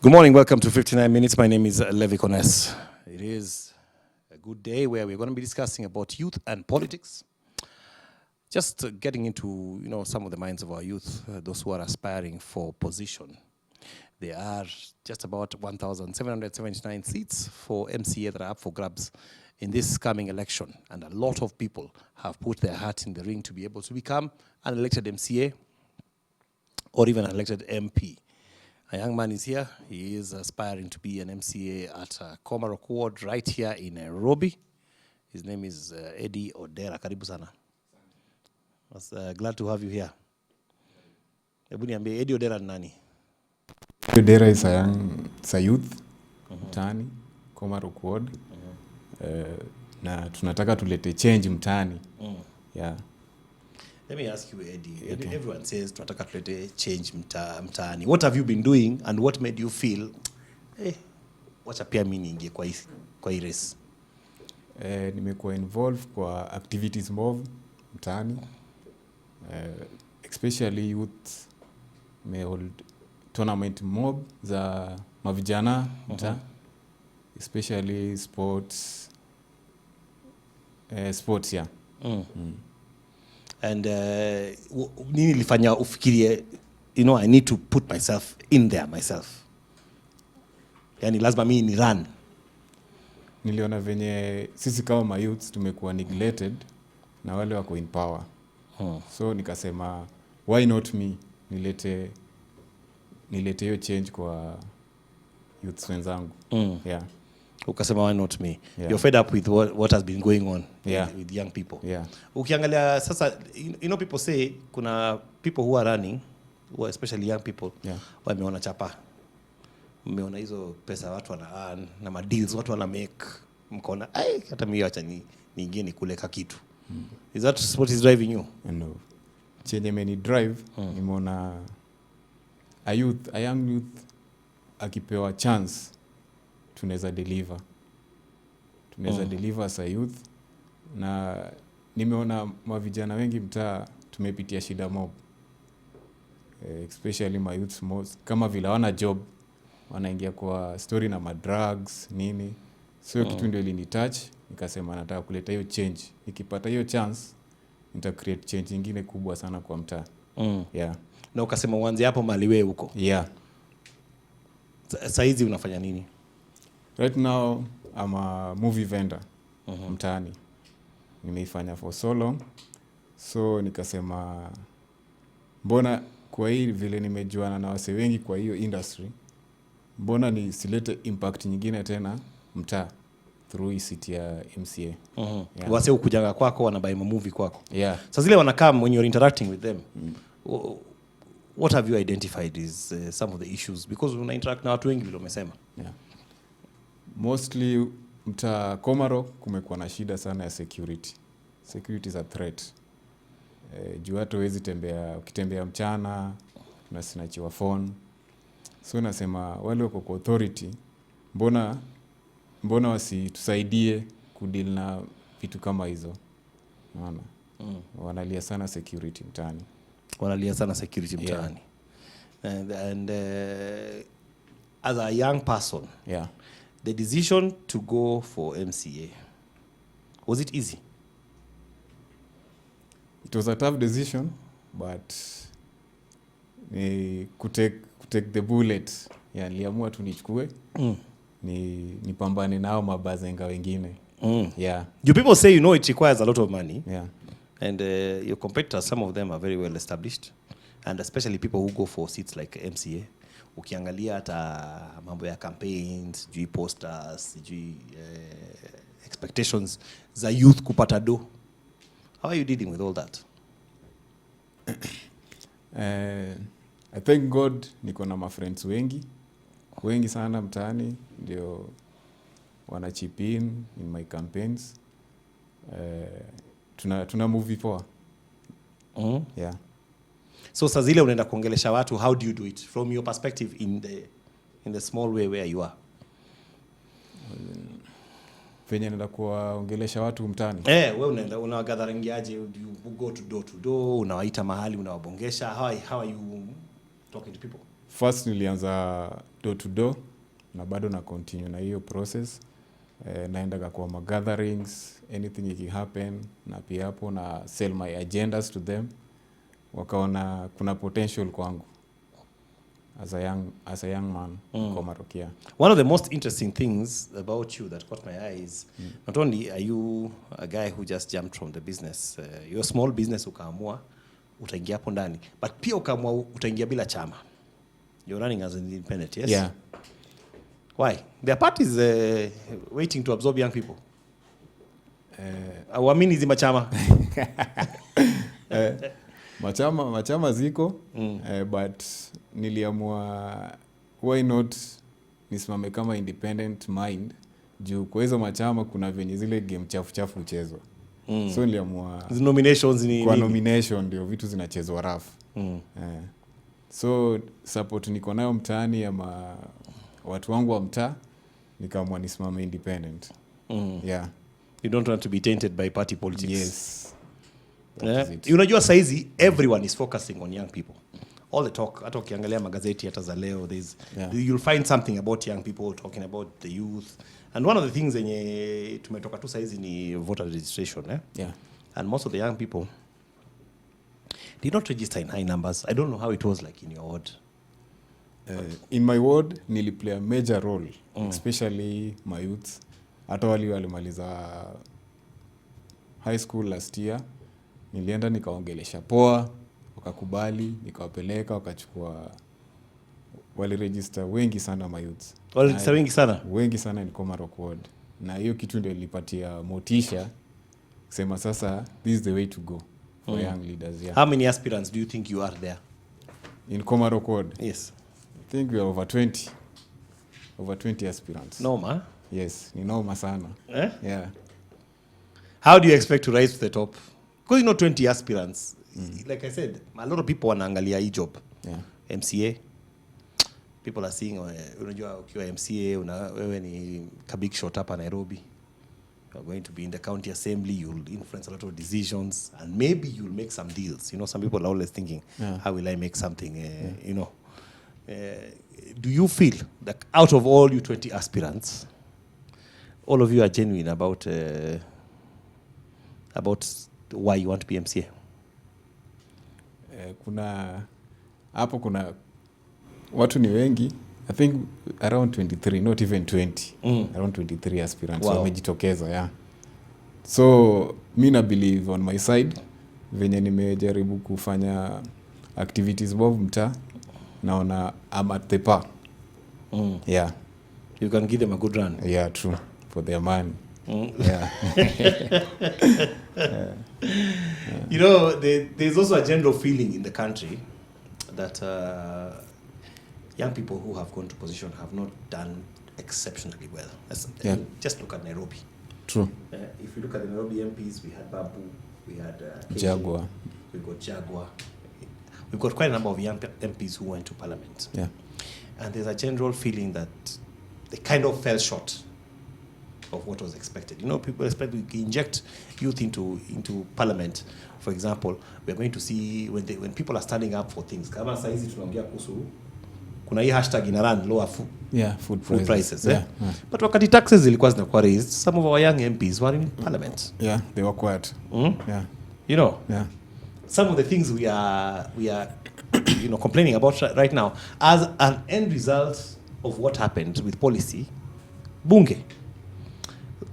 Good morning, welcome to 59 Minutes. My name is Levi Kones. It is a good day where we're going to be discussing about youth and politics. Just getting into, some of the minds of our youth, those who are aspiring for position. There are just about 1,779 seats for MCA that are up for grabs in this coming election. And a lot of people have put their hat in the ring to be able to become an elected MCA or even an elected MP. A young man is here. He is aspiring to be an MCA at KOMAROCK ward right here in Nairobi. His name is EDDY ODERA. Karibu sana. I was glad to have you here. Hebu niambie EDDY ODERA ni nani? ODERA is a youth mtaani KOMAROCK ward. Na tunataka tulete change mtaani. Yeah. Let me ask you, EDDY. Okay. Everyone says tunataka tulete change mtaani. What have you been doing and what made you feel wacha pia mimi niingie kwa hii race? Nimekuwa involved kwa activities mob mtaani. Especially youth may hold tournament mob za mavijana mtaa. Especially sports yeah. And nini ilifanya ufikirie, I need to put myself in there myself? Yani lazima mimi ni run. Niliona venye sisi kama ma youths tumekuwa neglected na wale wako in power. So nikasema why not me nilete hiyo change kwa youths wenzangu. Yeah. Ukasema why not me? Yeah. You're fed up with what has been going on with young people. Yeah. Ukiangalia sasa, people say kuna people who are running, who are especially young people, wameona chapa. Mmeona hizo pesa watu wana earn na ma deals watu wana make. Mkaona hata mimi acha niingie nikule kitu. Is that what is driving you? No. Chenye meni drive nimeona a young youth akipewa chance tunaweza deliver. Deliver as a youth. Na nimeona mavijana wengi mtaa tumepitia shida mob. Especially my youths most. Kama vile wana job, wanaingia kwa story na drugs nini. So kitu ndio ilinitouch, nikasema nataka kuleta hiyo change. Nikipata hiyo chance, nita create change nyingine kubwa sana kwa mtaa. Yeah. Na ukasema uanze hapo mali wewe huko. Yeah. Saizi unafanya nini? Right now, I'm a movie vendor mtaani. Nimeifanya for so long. So nikasema mbona kwa hii vile nimejuana na wase wengi kwa hiyo industry, mbona nisilete impact nyingine tena mtaa through hii city ya MCA. Yeah. Wase ukujanga kwako wanabuy movie kwako. Yeah. Sasa zile wanakam when you're interacting with them. What have you identified is some of the issues, because una interact na watu wengi vile umesema? Yeah. Mostly mtaa KOMAROCK kumekuwa na shida sana ya security. Security is a threat. Juu hata huwezi tembea, ukitembea mchana unasinachiwa phone. So nasema wale wako kwa authority, mbona wasitusaidie kudeal na vitu kama hizo. Unaona? Wanalia sana security mtaani. Mtaani. And as a young person, the decision to go for MCA, was it easy? It was a tough decision, but take the bullet. Yeah, niliamua tu nichukue. Nipambane nao mabazenga wengine. Yeah. You people say it requires a lot of money. Yeah. And your competitors, some of them are very well established, and especially people who go for seats like MCA. Ukiangalia hata mambo ya campaigns, posters, expectations za youth kupata do. How are you dealing with all that? I thank God niko na my friends wengi sana mtaani ndio wana chip in my campaigns. Tuna movie poa. Yeah. So sasa zile unaenda kuongelesha watu, how do you do it from your perspective in the small way where you are? Venye naenda kuongelesha watu mtaani. Wewe unaenda unawagatheringiaje? You go to door to door, unawaita mahali, unawabongesha? How are you talking to people? First nilianza door to door na bado na continue na hiyo process. Naendaga kwa gatherings, anything it happen, na pia hapo na sell my agendas to them. Wakaona kuna potential kwangu as a young man in KOMAROCK. Yeah. One of the most interesting things about you that caught my eyes, not only are you a guy who just jumped from the business, you're a small business ukaamua utaingia hapo ndani, but pia ukaamua utaingia bila chama. You're running as an independent, yes? Yeah. Why? There are parties waiting to absorb young people. Awamini hizi machama. Machama ziko, but niliamua why not nisimame kama independent mind, juu kwa hizo machama kuna venye zile game chafu uchezwa. So niliamua nominations ni kwa nomination ndio vitu zinachezwa rough. So support niko nayo mtaani ama watu wangu wa mtaa, nikaamua nisimame independent. Yeah. You don't want to be tainted by party politics. Yes. Unajua saizi everyone is focusing on young people. All the talk, hata ukiangalia magazeti hata za leo, you'll find something about young people talking about the youth. And one of the things yenye tumetoka tu saizi ni voter registration. Yeah. And most of the young people did not register in high numbers. I don't know how it was like in your ward. In my ward niliplay a major role, especially my youth. Hata walimaliza high school last year, nilienda nikaongelesha poa, wakakubali, nikawapeleka, wakachukua, waliregister wengi sana my youth. Waliregister wengi sana? Wengi sana in KOMAROCK ward. Na hiyo kitu ndio ilipatia motisha kusema sasa this is the way to go for young leaders. Yeah. How many aspirants do you think you are there? In KOMAROCK ward? Yes. I think we are over 20. Over 20 aspirants. Noma? Yes, ni noma sana. Yeah. How do you expect to rise to the top? Because 20 aspirants. Like I said, a lot of people wanaangalia hii job. Yeah. MCA. People are seeing, unajua ukiwa MCA, wewe ni big shot hapa Nairobi. You're going to be in the county assembly, you'll influence a lot of decisions, and maybe you'll make some deals. Some people are always thinking, how will I make something, do you feel that out of all you 20 aspirants, all of you are genuine about why you want to be MCA? Kuna watu ni wengi. I think around 23, not even 20. Around 23 aspirants wamejitokeza. Yeah. So mi na believe on my side, venye nimejaribu kufanya activities both mtaa, naona I'm at the par. Yeah. You can give them a good run. Yeah, true. For their money. Yeah. There's also a general feeling in the country that young people who have gone to position have not done exceptionally well. Just look at Nairobi. True. If you look at the Nairobi MPs, we had Babu, we had Jaguar. We got Jaguar. We've got quite a number of young MPs who went to parliament. Yeah. And there's a general feeling that they kind of fell short of what was expected. People expect we inject youth into parliament. For example, we're going to see when people are standing up for things. Kama saizi tunaongea kuhusu kuna hii hashtag ina run lower food prices. Yeah. But wakati taxes zilikuwa zinakuwa raised, some of our young MPs were in parliament. Yeah, they were quiet. Yeah. Yeah. Some of the things we are complaining about right now as an end result of what happened with policy, bunge.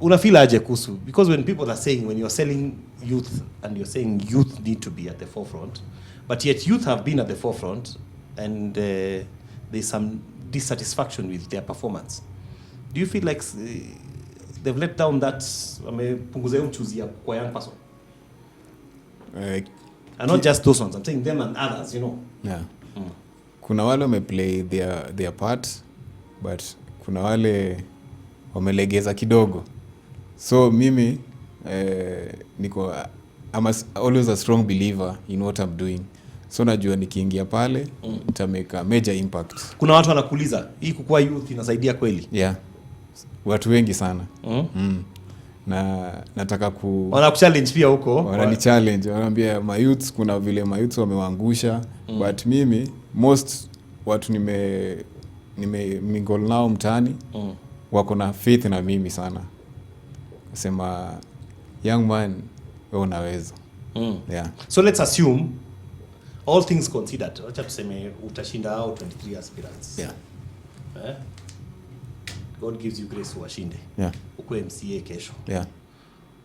Unafeel aje kuhusu? Because when people are saying, when you're selling youth and you're saying youth need to be at the forefront, but yet youth have been at the forefront and there's some dissatisfaction with their performance. Do you feel like they've let down that wamepunguza uchuzi ya kwa young person? And not just those ones, I'm saying them and others, Yeah. Kuna wale wameplay their part, but kuna wale wamelegeza kidogo. So mimi I'm always a strong believer in what I'm doing. So najua nikiingia pale nita make a major impact. Kuna watu wanakuuliza hii kukua youth inasaidia kweli? Yeah. Watu wengi sana. Na nataka wanakuchallenge pia huko. Wanani challenge, wanaambia my youths, kuna vile my youths wamewaangusha, but mimi most watu mingle nao mtaani wako na faith na mimi sana. Sema young man wewe unaweza. Yeah. So let's assume all things considered, acha tuseme utashinda hao 23 aspirants. Yeah. God gives you grace uwashinde. Yeah. Uko MCA kesho. Yeah.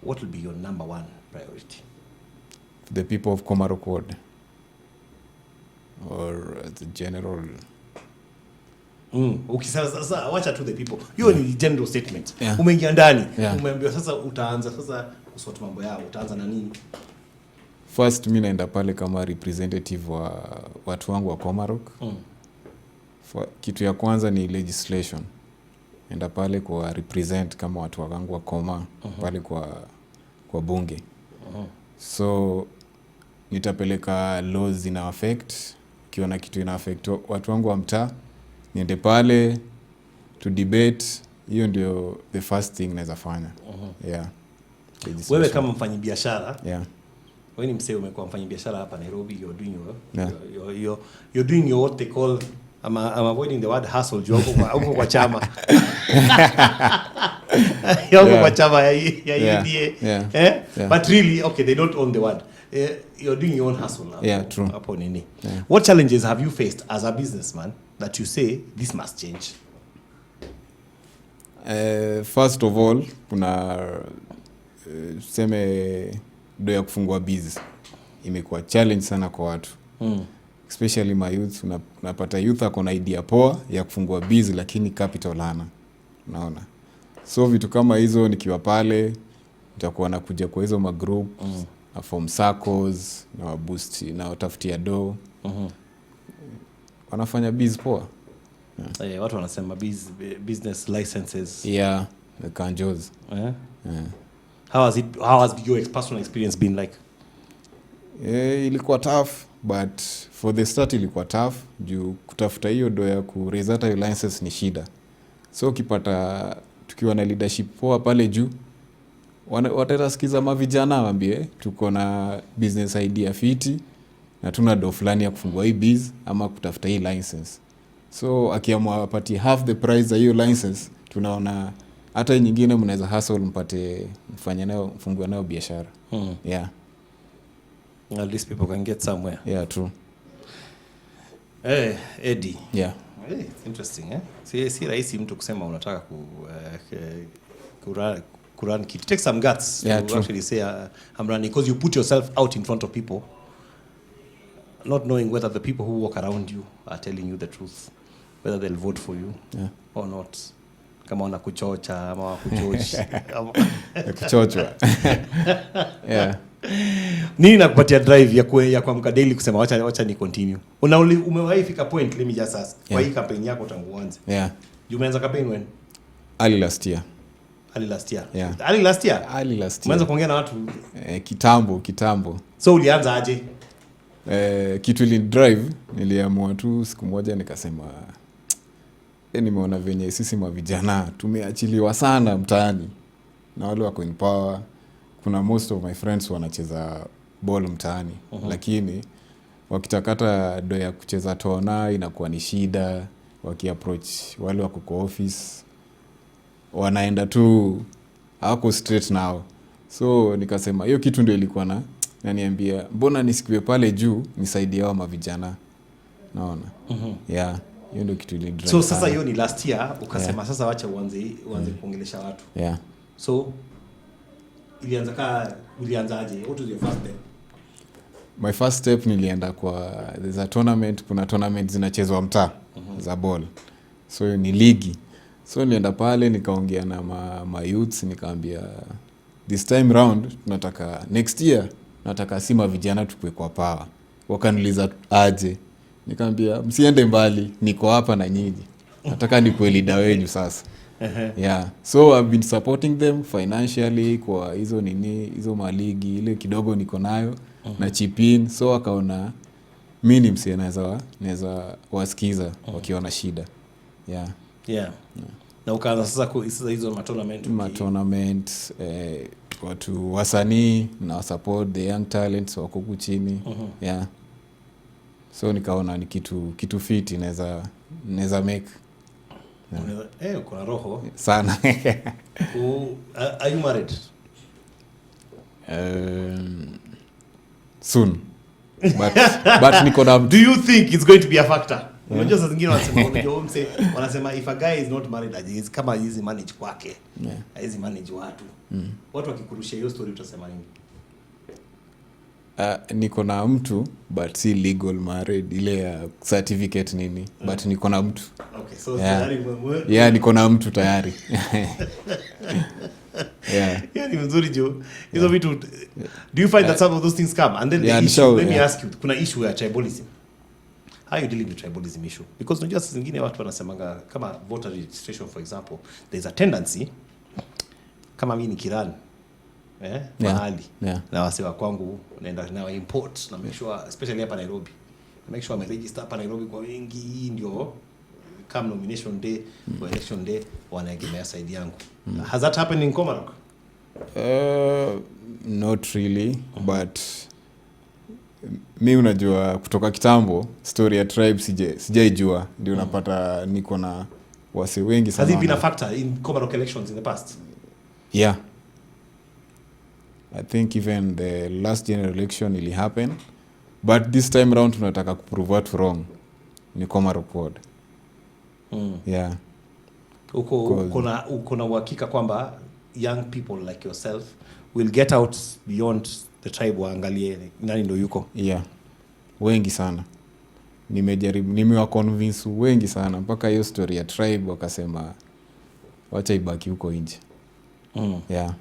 What will be your number one priority? The people of KOMAROCK ward or the general. Ukisema sasa wacha to the people. Hiyo ni general statement. Yeah. Umeingia ndani, Yeah. umeambiwa sasa utaanza sasa kusort mambo yao, utaanza na nini? First mimi naenda pale kama representative wa watu wangu wa KOMAROCK. Kitu ya kwanza ni legislation. Enda pale kwa represent kama watu wangu wa Koma pale kwa bunge. So nitapeleka laws zina affect, kiona kitu ina affect watu wangu wa mtaa, niende pale to debate. Hiyo ndio the first thing naweza fanya. Yeah. Wewe kama mfanyabiashara, yeah. Wewe ni msee umekuwa mfanyabiashara hapa Nairobi, you're doing Yeah. you're doing your what they call I'm avoiding the word hustle job kwa chama. Yoko kwa chama ya EDDY. Yeah. But really okay, they don't own the word. You're doing your own hustle now. Yeah, true. Hapo nini? Yeah. What challenges have you faced as a businessman that you say this must change? First of all, kuna seme do ya kufungua business imekuwa challenge sana kwa watu. Especially my youth. Unapata youth ako na idea poa ya kufungua business lakini capital hana. Unaona? So vitu kama hizo nikiwa pale nitakuwa nakuja kwa hizo magroup na form circles na boost na utafutia do. Wanafanya business poa. Yeah. Watu wanasema business licenses. Yeah, the kanjos. Yeah. How has your personal experience been like? Ilikuwa tough, but for the start ilikuwa tough juu kutafuta hiyo do ya kuresata your license ni shida. So ukipata tukiwa na leadership poa pale juu, watasikiza mavijana waambie tuko na business idea fiti na tuna do fulani ya kufungua hii biz ama kutafuta hii license. So akiamua apati half the price za hiyo license, tunaona hata nyingine mnaweza hustle mpate mfanye nayo mfungue nayo biashara. Yeah. At least people can get somewhere. Yeah, true. Eddie. Yeah. It's interesting, Si rahisi mtu kusema unataka kurun kit. Take some guts to actually say I'm running, because you put yourself out in front of people not knowing whether the people who walk around you are telling you the truth, whether they'll vote for you or not. Kama wana kuchocha ama wakuchochi. Kuchochwa. Yeah. Nini nakupatia drive ya kuamka daily kusema wacha ni continue? Umewahi fika point, let me just ask. Kwa hii campaign yako tangu uanze. Yeah. Umeanza campaign when? Early last year. Yeah. Early last year. Umeanza kuongea na watu kitambo. So ulianza aje? Kitu ili drive niliamua tu siku moja nikasema nimeona venye sisi mavijana tumeachiliwa sana mtaani na wale wako in power. Kuna most of my friends wanacheza ball mtaani, lakini wakitakata do ya kucheza tona inakuwa ni shida. Wakiapproach wale wako kwa office wanaenda tu hawako straight now. So nikasema hiyo kitu ndio ilikuwa naniambia mbona nisikiwe pale juu nisaidie hao mavijana. Naona. Yeah. Hiyo ndio kitu ile drive. So sasa hiyo ni last year ukasema sasa wacha uanze kuongelesha watu. Yeah. So ilianzaje? What was your first step? My first step nilienda there's a tournament, kuna tournament zinachezwa mtaa za ball. So ni ligi. So nilienda pale nikaongea na ma youths nikaambia this time round tunataka next year nataka sima vijana tukue kwa power. Wakaniuliza aje. Nikaambia msiende mbali, niko hapa na nyinyi. Nataka nikuwe leader wenu sasa. Yeah. So I've been supporting them financially kwa hizo maligi ile kidogo niko nayo na chip in. So akaona mimi ni msee naweza wasikiza wakiona shida. Yeah. Na ukaanza sasa hizo tournament watu wasanii na support the young talents wako huku chini. Yeah. So nikaona ni kitu fit inaweza make. Kuna roho Sana. Are you married? Soon. But niko na, do you think it's going to be a factor? Unajua saa zingine wanasema if a guy is not married kama hizi manage kwake. Hizi manage watu. Watu wakikurushia hiyo story utasema nini? Niko na mtu but si legal married, ile certificate nini, but niko na mtu. Okay, so tayari yeah, niko na mtu tayari. Yeah, ni mzuri jo. Hizo vitu, do you find that some of those things come and then the issue, let me ask you, kuna issue ya tribalism. How are you dealing with tribalism issue? Because unajua saa zingine watu wanasemanga kama voter registration for example, there's a tendency kama mimi ni kirani mahali na wasewa kwangu naenda na import na make sure especially hapa Nairobi, make sure I register hapa Nairobi kwa wengi, ndio come nomination day or election day wanaegemea side yangu. Has that happened in Komarok? Not really, but mi unajua kutoka kitambo story ya tribe sijaijua, ndio unapata niko na wase wengi sana. Has it been a factor in Komarok elections in the past? Yeah, I think even the last general election ili happen, but this time round tunataka kuprove watu wrong ni Komarok ward. Yeah. Uko na uhakika kwamba young people like yourself will get out beyond the tribe waangalie nani ndio yuko? Yeah, wengi sana. Nimewa convince wengi sana mpaka hiyo story ya tribe wakasema wacha ibaki huko nje. Yeah.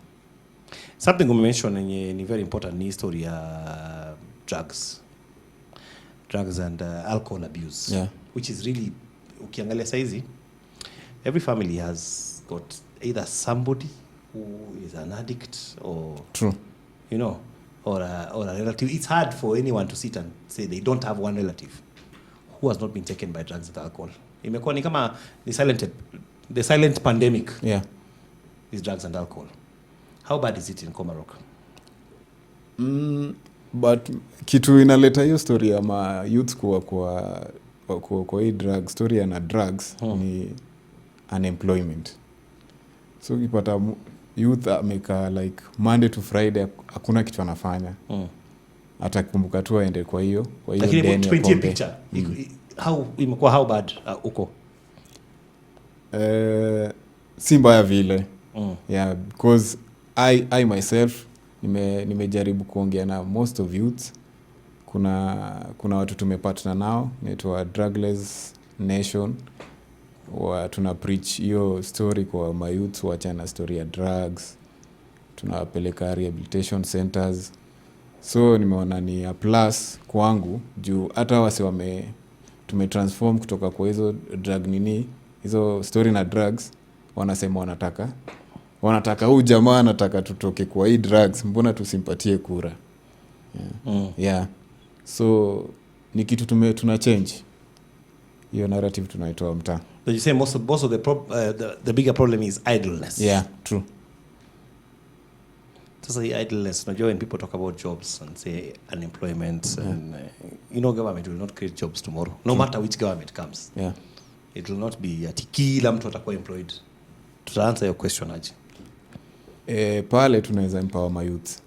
Something you mentioned ni very important ni story ya drugs and alcohol abuse. Yeah. Which is really, ukiangalia saizi every family has got either somebody who is an addict or true, you know, or a relative. It's hard for anyone to sit and say they don't have one relative who has not been taken by drugs and alcohol. Imekuwa ni kama the silent pandemic. Yeah. Is drugs and alcohol. How bad is it in Komarok? But kitu inaleta hiyo story ya ma youth kwa hii drug story ya na drugs ni unemployment. So ukipata youth ameka like Monday to Friday hakuna kitu anafanya. Hata kumbuka tu aende kwa hiyo lakini tupatie picture. How bad uko? Si mbaya vile. Yeah, because I myself nimejaribu kuongea na most of youth. Kuna watu tumepartner nao inaitwa Drugless Nation, tuna preach hiyo story kwa mayouth waachana story ya drugs, tunawapeleka rehabilitation centers. So nimeona ni a plus kwangu juu hata wase tumetransform kutoka kwa hizo drug nini, hizo story na drugs, wanasema wanataka huyu jamaa anataka tutoke kwa hii drugs, mbona tusimpatie kura? Yeah. So ni kitu tuna change hiyo narrative tunaitoa mtaa. So you say most of the bigger problem is idleness. Yeah, true. So the idleness, unajua when people talk about jobs and say unemployment and you know government will not create jobs tomorrow, no matter which government comes. Yeah. It will not be ati kila mtu atakuwa employed. Tutaanza your question aje? Pale tunaweza empower my youth.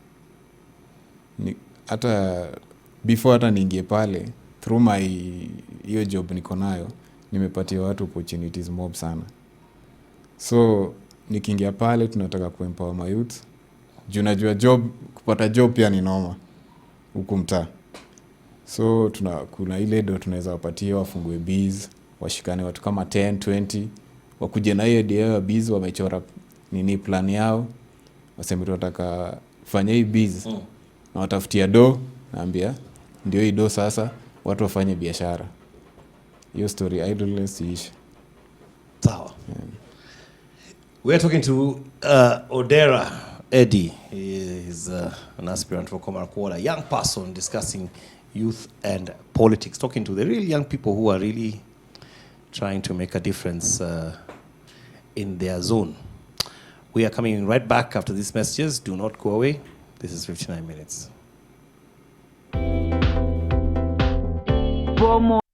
Before niingie pale through my hiyo job niko nayo, nimepatia watu opportunities mob sana. So nikiingia pale tunataka kuempower my youth. Juu najua kupata job pia ni noma huku mtaa. So kuna ile do tunaweza wapatia wafungue biz, washikane watu kama 10, 20, wakuje na hiyo idea ya biz, wamechora nini plan yao, waseme tunataka kufanya hii biz. Na watafutia do, naambia ndio hii do sasa watu wafanye biashara. Hiyo story idleness ish. Sawa. We are talking to ODERA EDDY. He is an aspirant for Komarok Ward, a young person discussing youth and politics, talking to the real young people who are really trying to make a difference in their zone. We are coming right back after these messages. Do not go away. This is 59 minutes. FOMO.